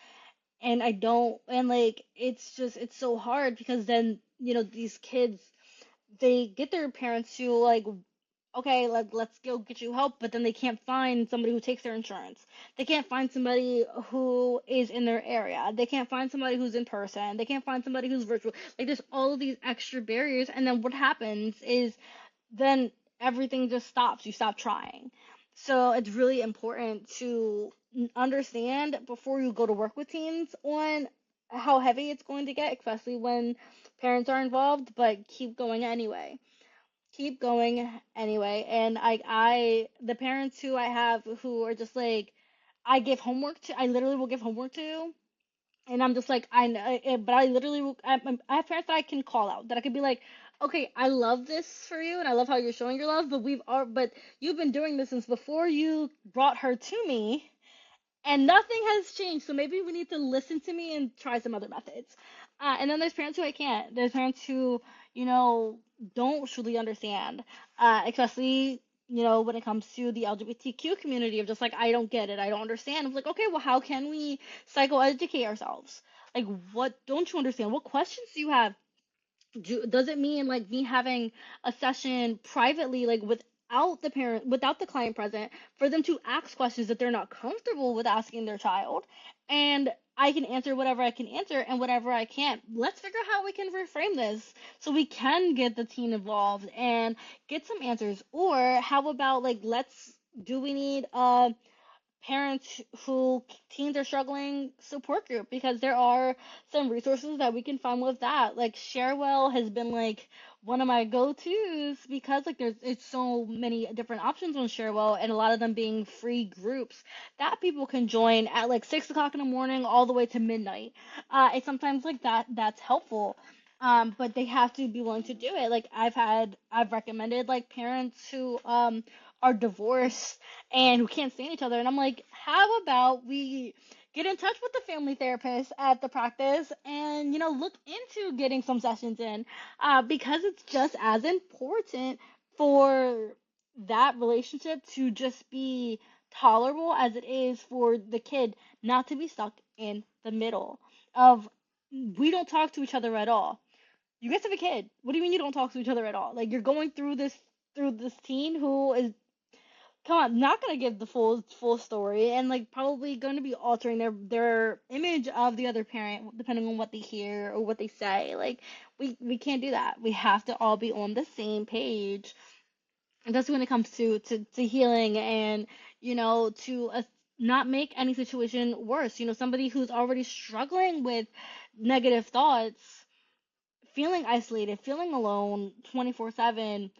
And I don't, and like, it's so hard because then, these kids, they get their parents to like, okay, let's go get you help, but then they can't find somebody who takes their insurance. They can't find somebody who is in their area. They can't find somebody who's in person. They can't find somebody who's virtual. Like, there's all of these extra barriers, and then what happens is then everything just stops. You stop trying. So it's really important to understand before you go to work with teens on how heavy it's going to get, especially when parents are involved, but keep going anyway. Keep going anyway. And the parents who I have who are just like, I literally will give homework to, And I'm just like, I know, but I literally, I have parents that I can call out, that I could be like, okay, I love this for you, and I love how you're showing your love, but but you've been doing this since before you brought her to me, and nothing has changed. So maybe we need to listen to me and try some other methods. And then there's parents who I can't. There's parents who, you know, don't truly understand, especially, when it comes to the LGBTQ community, of just like, I don't get it, I don't understand. I'm like, okay, well, how can we psychoeducate ourselves? Like, what don't you understand? What questions do you have? Does it mean like me having a session privately, like without the client present, for them to ask questions that they're not comfortable with asking their child, and I can answer whatever I can answer, and whatever I can't, let's figure out how we can reframe this so we can get the teen involved and get some answers. Or how about, like, let's do we need parents who teens are struggling support group, because there are some resources that we can find with that. Like, Sharewell has been like one of my go-tos, because like there's it's so many different options on Sharewell, and a lot of them being free groups that people can join at like 6 o'clock in the morning all the way to midnight. And sometimes like that's helpful. But they have to be willing to do it. Like, I've recommended like parents who are divorced and who can't stand each other. And I'm like, how about we get in touch with the family therapist at the practice and, look into getting some sessions in, because it's just as important for that relationship to just be tolerable as it is for the kid not to be stuck in the middle of, we don't talk to each other at all. You guys have a kid. What do you mean you don't talk to each other at all? Like, you're going through this teen who is, come on, not gonna give the full story, and like probably going to be altering their image of the other parent depending on what they hear or what they say. Like, we can't do that. We have to all be on the same page. And that's when it comes to healing, and to not make any situation worse. Somebody who's already struggling with negative thoughts, feeling isolated, feeling alone 24/7,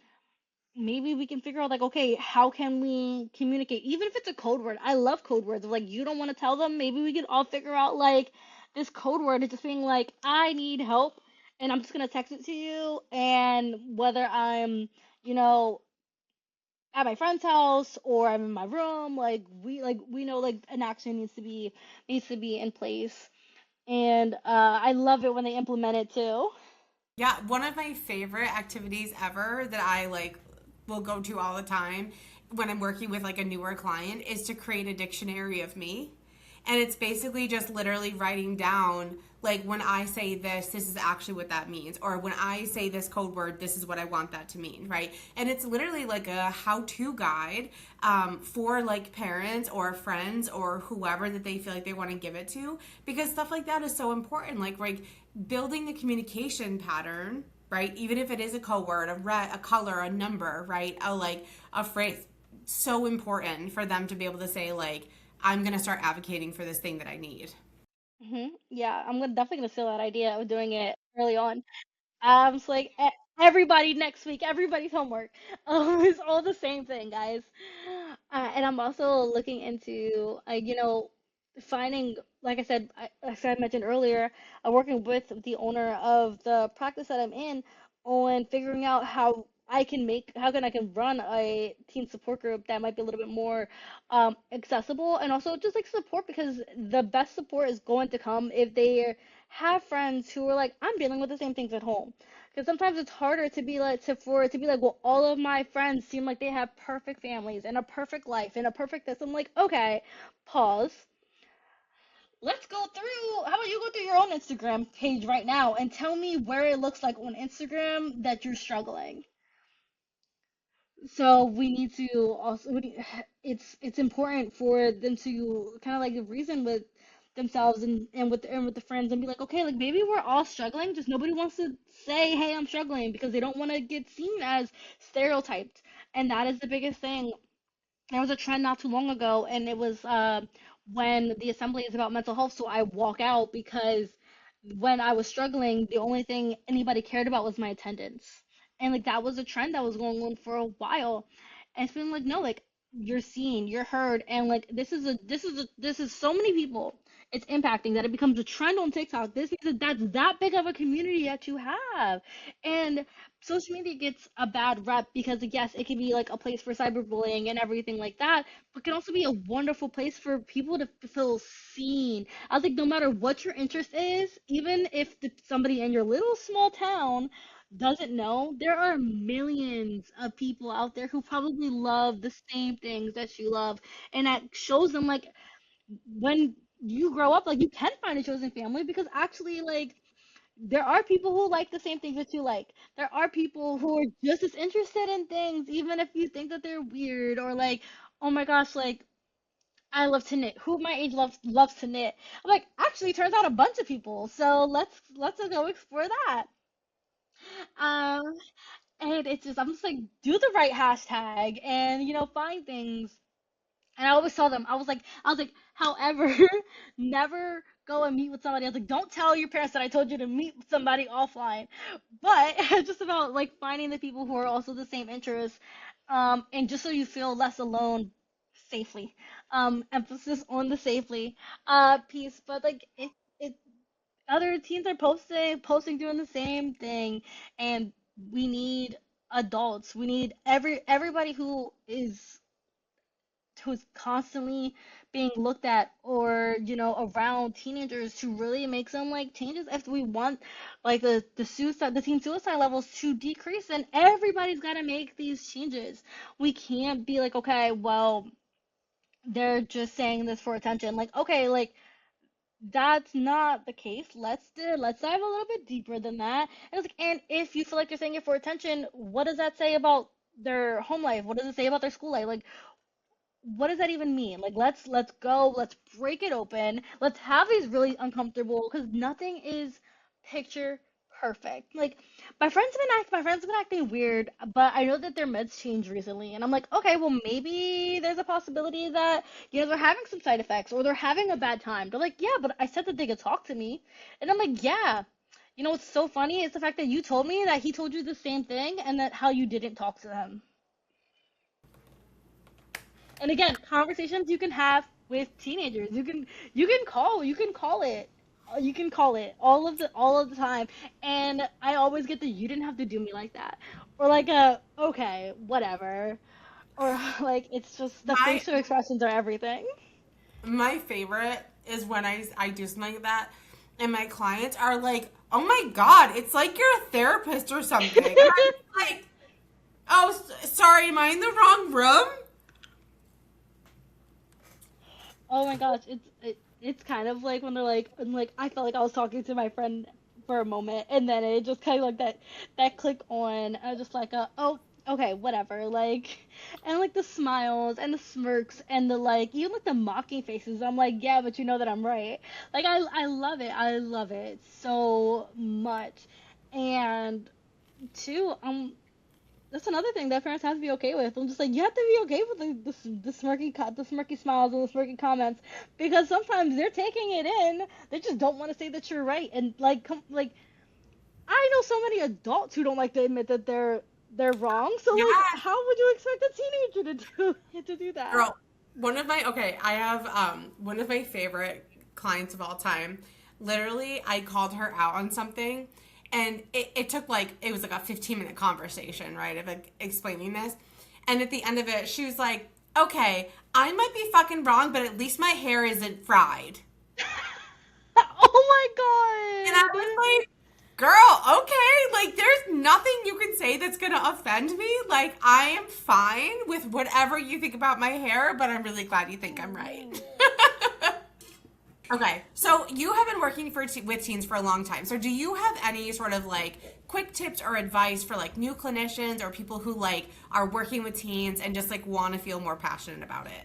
maybe we can figure out, like, okay, how can we communicate, even if it's a code word. I love code words. Like, you don't want to tell them, maybe we can all figure out like this code word is just being like, I need help, and I'm just gonna text it to you. And whether I'm, you know at my friend's house or I'm in my room, like we know, like, an action needs to be in place. And I love it when they implement it too. Yeah, one of my favorite activities ever that I like will go to all the time when I'm working with like a newer client is to create a dictionary of me. And it's basically just literally writing down, like, when I say this is actually what that means. Or when I say this code word, this is what I want that to mean, right? And it's literally like a how to guide for like parents or friends or whoever that they feel like they want to give it to. Because stuff like that is so important. Like building the communication pattern, right? Even if it is a code word, a color, a number, right? A phrase. So important for them to be able to say, like, I'm gonna start advocating for this thing that I need. Yeah, definitely gonna steal that idea of doing it early on. It's like, everybody next week, everybody's homework. It's all the same thing, guys. And I'm also looking into, finding, like I said, I mentioned earlier, working with the owner of the practice that I'm in on figuring out how can I can run a teen support group that might be a little bit more accessible, and also just like support, because the best support is going to come if they have friends who are like, I'm dealing with the same things at home. Because sometimes it's harder to be like, for it to be like, well, all of my friends seem like they have perfect families and a perfect life and a perfect this. I'm like, okay, pause. Let's go through. How about you go through your own Instagram page right now and tell me where it looks like on Instagram that you're struggling. So we need to also, it's important for them to kind of like reason with themselves, and with the friends, and be like, okay, like, maybe we're all struggling, just nobody wants to say, hey, I'm struggling, because they don't want to get seen as stereotyped. And that is the biggest thing. There was a trend not too long ago, and it was when the assembly is about mental health, so I walk out, because when I was struggling, the only thing anybody cared about was my attendance. And like, that was a trend that was going on for a while. And it's been like, no, like, you're seen, you're heard, and like, this is so many people. it's impacting, that it becomes a trend on TikTok, this means that that's that big of a community that you have. And social media gets a bad rep because yes, it can be like a place for cyberbullying and everything like that, but can also be a wonderful place for people to feel seen. I was like, no matter what your interest is, even if somebody in your little small town doesn't know, there are millions of people out there who probably love the same things that you love, and that shows them like when you grow up, like you can find a chosen family because actually, like there are people who like the same things that you like. There are people who are just as interested in things, even if you think that they're weird or like, oh my gosh, like I love to knit. Who my age loves to knit? I'm like, actually, turns out a bunch of people. So let's go explore that. Um, and it's just I'm just like do the right hashtag and find things. And I always tell them, I was like, however, never go and meet with somebody. I was like, don't tell your parents that I told you to meet with somebody offline. But it's just about like finding the people who are also the same interests, and just so you feel less alone safely. Emphasis on the safely piece. But like it other teens are posting doing the same thing, and we need adults. We need everybody who's constantly being looked at or around teenagers to really make some like changes if we want like the teen suicide levels to decrease. And everybody's got to make these changes. We can't be like, okay, well, they're just saying this for attention. Like, okay, like that's not the case. Let's dive a little bit deeper than that. And it's like, and if you feel like they're saying it for attention, what does that say about their home life? What does it say about their school life? Like, what does that even mean? Like, let's go, let's break it open. Let's have these really uncomfortable, because nothing is picture perfect. Like, my friends have been acting weird, but I know that their meds changed recently, and I'm like, okay, well maybe there's a possibility that they're having some side effects or they're having a bad time. They're like, yeah, but I said that they could talk to me, and I'm like, yeah. What's so funny is the fact that you told me that he told you the same thing and that how you didn't talk to him. And again, conversations you can have with teenagers. You can call it all of the time. And I always get the you didn't have to do me like that. Or like a okay, whatever. Or like it's just the My facial expressions are everything. my favorite is when I do something like that, and my clients are like, "Oh my god, it's like you're a therapist or something." And I'm like, "Oh, sorry, am I in the wrong room?" Oh my gosh, it's kind of like when they're like, and like I felt like I was talking to my friend for a moment, and then it just kind of like that click on. I was just like, oh, okay, whatever. Like, and like the smiles and the smirks and the like, even like the mocking faces. I'm like, yeah, but you know that I'm right. Like I love it. I love it so much. And two, that's another thing that parents have to be okay with. I'm just like, you have to be okay with the smirky smiles and the smirky comments, because sometimes they're taking it in. They just don't want to say that you're right. And like, like I know so many adults who don't like to admit that they're wrong. So Yeah, like, how would you expect a teenager to do that? girl. I have one of my favorite clients of all time. Literally, I called her out on something, and it took like it was like a 15-minute conversation, right, of like, explaining this. And at the end of it, she was like, "Okay, I might be fucking wrong, but at least my hair isn't fried." And I Oh my was god. like, girl, okay, like there's nothing you can say that's gonna offend me. Like I am fine with whatever you think about my hair, but I'm really glad you think I'm right. Okay, so you have been working with teens for a long time. So do you have any sort of like quick tips or advice for like new clinicians or people who like are working with teens and just like want to feel more passionate about it?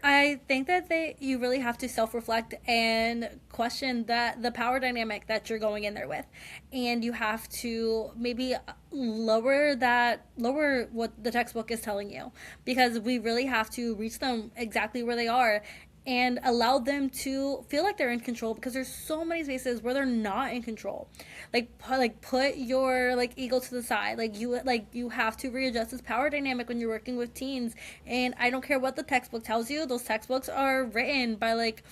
I think that you really have to self-reflect and question that the power dynamic that you're going in there with, and you have to maybe lower what the textbook is telling you, because we really have to reach them exactly where they are and allow them to feel like they're in control, because there's so many spaces where they're not in control. Put your like ego to the side. You have to readjust this power dynamic when you're working with teens. And I don't care what the textbook tells you. Those textbooks are written by like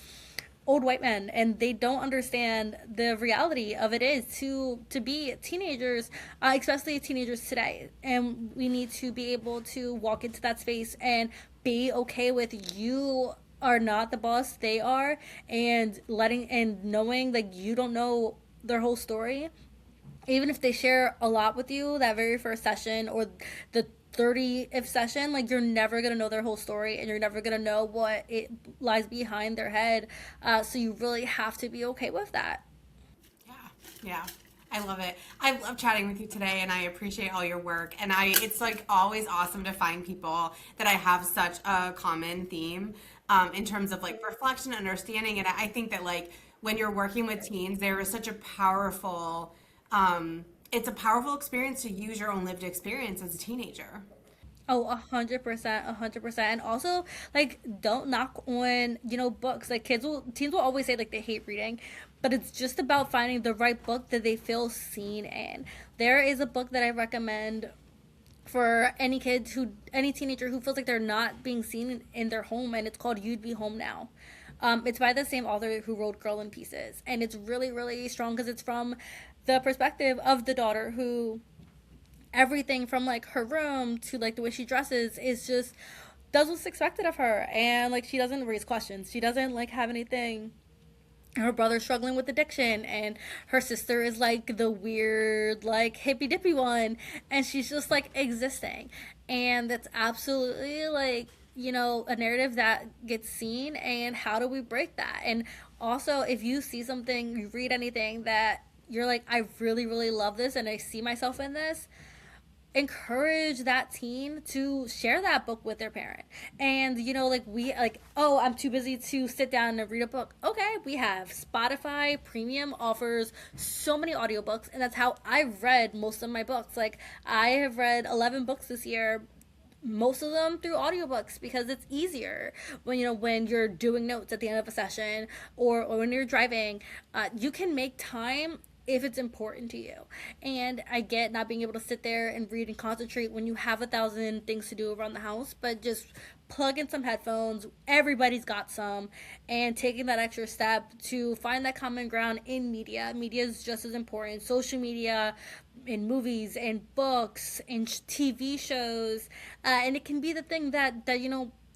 old white men, and they don't understand the reality of it is to be teenagers, especially teenagers today. And we need to be able to walk into that space and be okay with you are not the boss, they are, and letting and knowing like you don't know their whole story, even if they share a lot with you that very first session or the 30th session, like you're never going to know their whole story, and you're never going to know what it lies behind their head. So you really have to be okay with that. Yeah, yeah. I love it. I love chatting with you today, and I appreciate all your work. And it's like always awesome to find people that I have such a common theme in terms of like reflection, understanding. And I think that like when you're working with teens, there is such a powerful, it's a powerful experience to use your own lived experience as a teenager. Oh, 100%, 100%. And also, like, don't knock on, books. Like, teens will always say, like, they hate reading, but it's just about finding the right book that they feel seen in. There is a book that I recommend for any teenager who feels like they're not being seen in their home, and it's called You'd Be Home Now. It's by the same author who wrote Girl in Pieces, and it's really, really strong because it's from the perspective of the daughter who everything from like her room to like the way she dresses is just does what's expected of her, and like she doesn't raise questions, she doesn't like have anything. Her brother's struggling with addiction, and her sister is like the weird like hippy dippy one, and she's just like existing. And that's absolutely like, a narrative that gets seen, and how do we break that? And also, if you see something, you read anything that you're like, I really, really love this and I see myself in this, encourage that teen to share that book with their parent. And like, we like, oh, I'm too busy to sit down and read a book. Okay, we have Spotify Premium offers so many audiobooks, and that's how I've read most of my books. Like, I have read 11 books this year, most of them through audiobooks, because it's easier when when you're doing notes at the end of a session, or when you're driving. You can make time if it's important to you. And I get not being able to sit there and read and concentrate when you have 1,000 things to do around the house, but just plug in some headphones. Everybody's got some, and taking that extra step to find that common ground in media. Media is just as important. Social media, in movies and books and TV shows, and it can be the thing that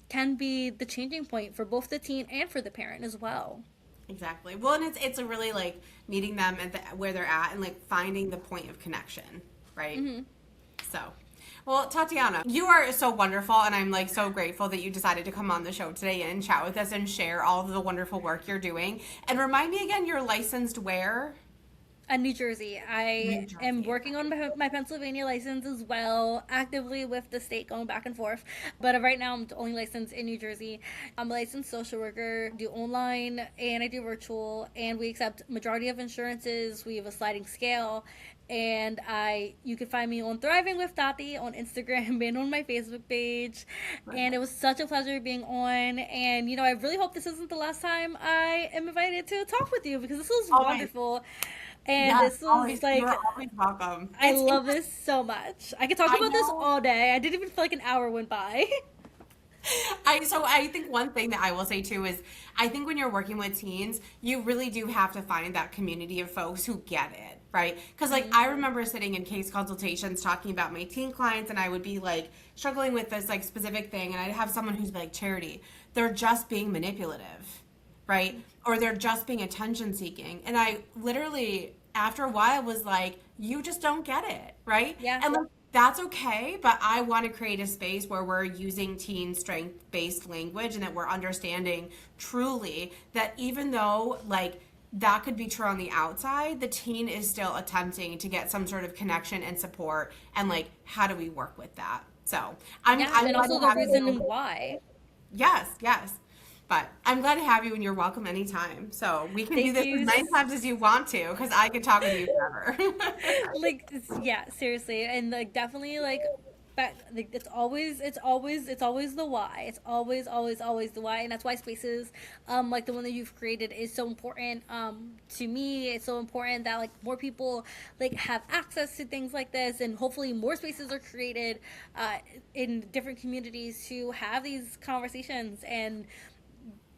can be the changing point for both the teen and for the parent as well. Exactly. Well, and it's a really like meeting them at where they're at and like finding the point of connection, right? Mm-hmm. So, well, Tatiana, you are so wonderful, and I'm like so grateful that you decided to come on the show today and chat with us and share all of the wonderful work you're doing. And remind me again, you're licensed where? New Jersey. New I am Jersey. working on my Pennsylvania license as well, actively with the state going back and forth. But right now, I'm only licensed in New Jersey. I'm a licensed social worker, do online and I do virtual, and we accept majority of insurances. We have a sliding scale, and you can find me on Thriving with Tati on Instagram and on my Facebook page. And it was such a pleasure being on. And I really hope this isn't the last time I am invited to talk with you, because this was Always. wonderful. And Yes, this was always. like, You're always welcome. I love this so much. I could talk I about this know. all day. I didn't even feel like an hour went by. I think one thing that I will say too is I think when you're working with teens, you really do have to find that community of folks who get it, right? Because like Mm-hmm. I remember sitting in case consultations talking about my teen clients, and I would be like struggling with this like specific thing, and I'd have someone who's like, Charity, they're just being manipulative, right? Or they're just being attention seeking. And I literally after a while was like, you just don't get it, right? Yeah. And like that's okay, but I want to create a space where we're using teen strength based language, and that we're understanding truly that even though like that could be true on the outside, the teen is still attempting to get some sort of connection and support, and like how do we work with that? So Yeah, I'm and glad also to the have reason you. and why. Yes, yes. But I'm glad to have you, and you're welcome anytime. So we can do Thank this as you. many times as you want to, because I could talk with you forever. Like, yeah, seriously. And like, definitely like, but like, it's always the why. It's always the why. And that's why spaces like the one that you've created is so important. To me, it's so important that like more people like have access to things like this, and hopefully more spaces are created in different communities to have these conversations and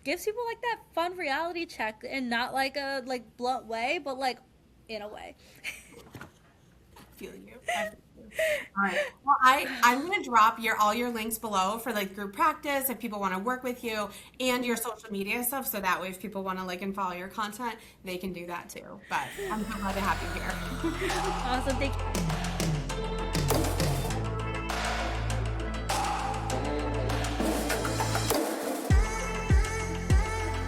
gives people like that fun reality check, and not like a like blunt way, but like in a way. Feel you. I feel you. All right. Well, I'm gonna drop all your links below for like group practice if people want to work with you and your social media stuff. So that way, if people want to like and follow your content, they can do that too. But I'm so glad to have you here. Awesome. Thank you.